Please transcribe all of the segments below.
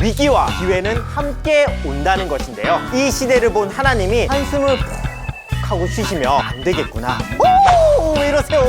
위기와 기회는 함께 온다는 것인데요. 이 시대를 본 하나님이 한숨을 푹 하고 쉬시며 안 되겠구나. 왜 이러세요?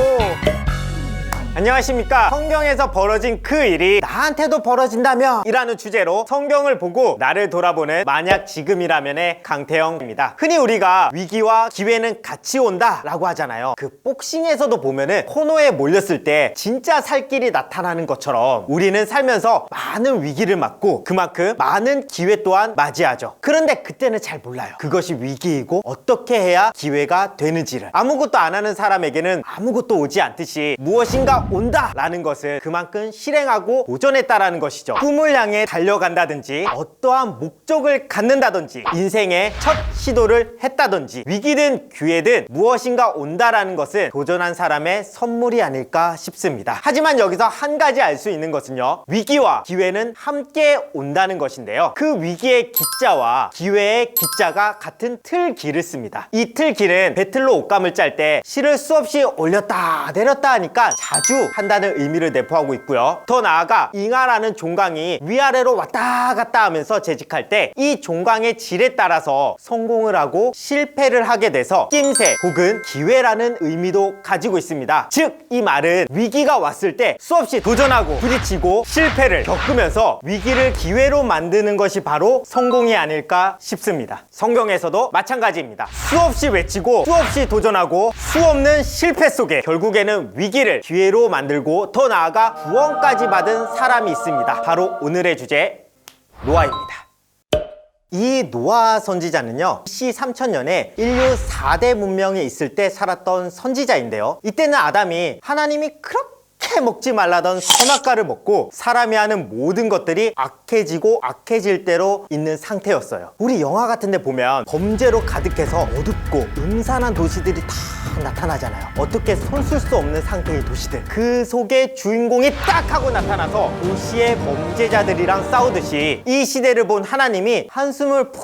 안녕하십니까. 성경에서 벌어진 그 일이 나한테도 벌어진다면 이라는 주제로 성경을 보고 나를 돌아보는 만약 지금이라면의 강태형입니다. 흔히 우리가 위기와 기회는 같이 온다 라고 하잖아요. 그 복싱에서도 보면은 코너에 몰렸을 때 진짜 살 길이 나타나는 것처럼 우리는 살면서 많은 위기를 맞고 그만큼 많은 기회 또한 맞이하죠. 그런데 그때는 잘 몰라요. 그것이 위기이고 어떻게 해야 기회가 되는지를. 아무것도 안 하는 사람에게는 아무것도 오지 않듯이 무엇인가 온다 라는 것은 그만큼 실행하고 도전했다라는 것이죠. 꿈을 향해 달려간다든지 어떠한 목적을 갖는다든지 인생의 첫 시도를 했다든지 위기든 기회든 무엇인가 온다라는 것은 도전한 사람의 선물이 아닐까 싶습니다. 하지만 여기서 한 가지 알 수 있는 것은요, 위기와 기회는 함께 온다는 것인데요, 그 위기의 기자와 기회의 기자가 같은 틀길을 씁니다. 이 틀길은 배틀로 옷감을 짤 때 실을 수없이 올렸다 내렸다 하니까 자주 한다는 의미를 내포하고 있고요. 더 나아가 잉하라는 종강이 위아래로 왔다 갔다 하면서 재직할 때 이 종강의 질에 따라서 성공을 하고 실패를 하게 돼서 낌새 혹은 기회라는 의미도 가지고 있습니다. 즉 이 말은 위기가 왔을 때 수없이 도전하고 부딪히고 실패를 겪으면서 위기를 기회로 만드는 것이 바로 성공이 아닐까 싶습니다. 성경에서도 마찬가지입니다. 수없이 외치고 수없이 도전하고 수없는 실패 속에 결국에는 위기를 기회로 만들고 더 나아가 구원까지 받은 사람이 있습니다. 바로 오늘의 주제, 노아입니다. 이 노아 선지자는요, BC 3000년에 인류 4대 문명에 있을 때 살았던 선지자인데요, 이때는 아담이 하나님이 그렇게 먹지 말라던 선악과를 먹고 사람이 하는 모든 것들이 악해지고 악해질 대로 있는 상태였어요. 우리 영화 같은 데 보면 범죄로 가득해서 어둡고 음산한 도시들이 다 나타나잖아요. 어떻게 손쓸 수 없는 상태의 도시들, 그 속에 주인공이 딱 하고 나타나서 도시의 범죄자들이랑 싸우듯이 이 시대를 본 하나님이 한숨을 푹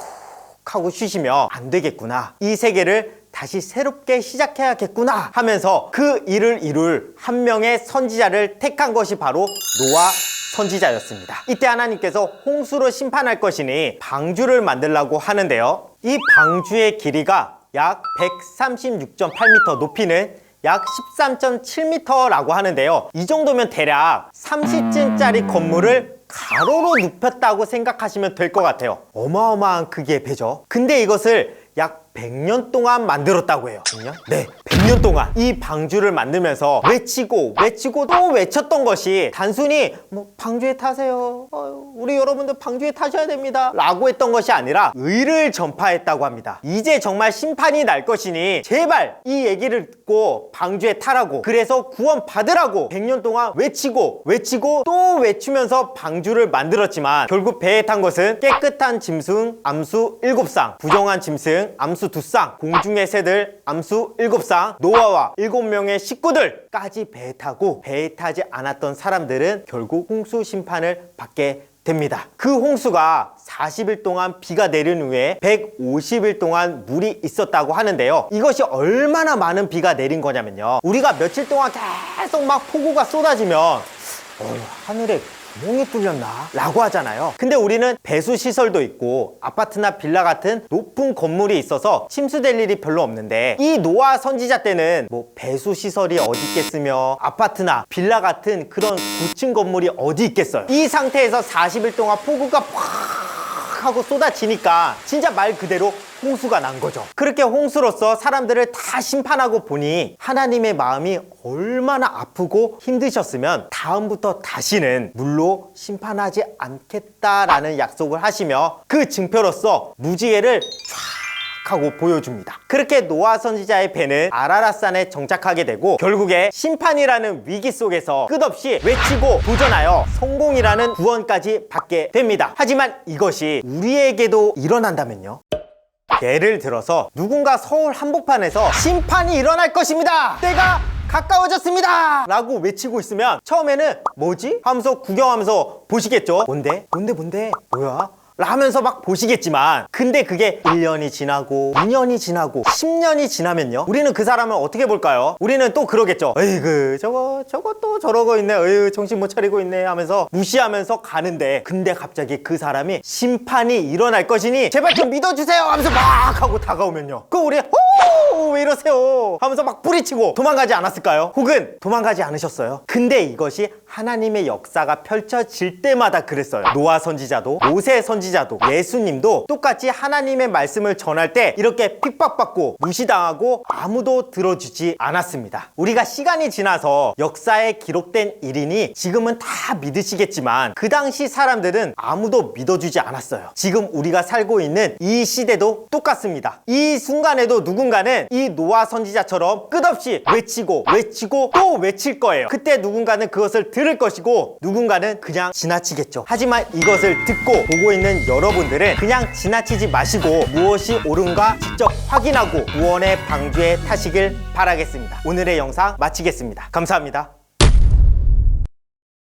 하고 쉬시며 안 되겠구나, 이 세계를 다시 새롭게 시작해야겠구나 하면서 그 일을 이룰 한 명의 선지자를 택한 것이 바로 노아 선지자였습니다. 이때 하나님께서 홍수로 심판할 것이니 방주를 만들라고 하는데요, 이 방주의 길이가 약 136.8m, 높이는 약 13.7m라고 하는데요, 이 정도면 대략 30층짜리 건물을 가로로 눕혔다고 생각하시면 될 것 같아요. 어마어마한 크기의 배죠. 근데 이것을 약 100년 동안 만들었다고 해요. 100년? 네, 100년 동안 이 방주를 만들면서 외치고 또 외쳤던 것이 단순히 방주에 타세요, 우리 여러분들 방주에 타셔야 됩니다 라고 했던 것이 아니라 의를 전파했다고 합니다. 이제 정말 심판이 날 것이니 제발 이 얘기를 듣고 방주에 타라고, 그래서 구원 받으라고 100년 동안 외치고 또 외치면서 방주를 만들었지만 결국 배에 탄 것은 깨끗한 짐승 암수 7쌍, 부정한 짐승 암수 2쌍, 공중의 새들 암수 7쌍, 노아와 7명의 식구들까지 배에 타고, 배에 타지 않았던 사람들은 결국 홍수 심판을 받게 됩니다. 그 홍수가 40일 동안 비가 내린 후에 150일 동안 물이 있었다고 하는데요, 이것이 얼마나 많은 비가 내린 거냐면요, 우리가 며칠 동안 계속 막 폭우가 쏟아지면 하늘에 구멍이 뚫렸나? 라고 하잖아요. 근데 우리는 배수시설도 있고 아파트나 빌라 같은 높은 건물이 있어서 침수될 일이 별로 없는데, 이 노아 선지자 때는 배수시설이 어디 있겠으며 아파트나 빌라 같은 그런 고층 건물이 어디 있겠어요. 이 상태에서 40일 동안 폭우가 팍 하고 쏟아지니까 진짜 말 그대로 홍수가 난 거죠. 그렇게 홍수로서 사람들을 다 심판하고 보니 하나님의 마음이 얼마나 아프고 힘드셨으면 다음부터 다시는 물로 심판하지 않겠다라는 약속을 하시며 그 증표로서 무지개를 쫙 하고 보여줍니다. 그렇게 노아 선지자의 배는 아라랏산에 정착하게 되고 결국에 심판이라는 위기 속에서 끝없이 외치고 도전하여 성공이라는 구원까지 받게 됩니다. 하지만 이것이 우리에게도 일어난다면요? 예를 들어서 누군가 서울 한복판에서 심판이 일어날 것입니다, 때가 가까워졌습니다 라고 외치고 있으면 처음에는 뭐지? 하면서 구경하면서 보시겠죠? 뭔데? 뭐야? 라면서 막 보시겠지만, 근데 그게 1년이 지나고 2년이 지나고 10년이 지나면요, 우리는 그 사람을 어떻게 볼까요? 우리는 또 그러겠죠. 에이그 저거 또 저러고 있네, 에이 정신 못 차리고 있네 하면서 무시하면서 가는데, 근데 갑자기 그 사람이 심판이 일어날 것이니 제발 좀 믿어주세요 하면서 막 하고 다가오면요, 그 우리 왜 이러세요 하면서 막 뿌리치고 도망가지 않았을까요? 혹은 도망가지 않으셨어요? 근데 이것이 하나님의 역사가 펼쳐질 때마다 그랬어요. 노아 선지자도, 모세 선지자도, 예수님도 똑같이 하나님의 말씀을 전할 때 이렇게 핍박받고 무시당하고 아무도 들어주지 않았습니다. 우리가 시간이 지나서 역사에 기록된 일이니 지금은 다 믿으시겠지만, 그 당시 사람들은 아무도 믿어주지 않았어요. 지금 우리가 살고 있는 이 시대도 똑같습니다. 이 순간에도 누군가는 이 노아 선지자처럼 끝없이 외치고 또 외칠 거예요. 그때 누군가는 그것을 들을 것이고 누군가는 그냥 지나치겠죠. 하지만 이것을 듣고 보고 있는 여러분들은 그냥 지나치지 마시고 무엇이 옳은가 직접 확인하고 구원의 방주에 타시길 바라겠습니다. 오늘의 영상 마치겠습니다. 감사합니다.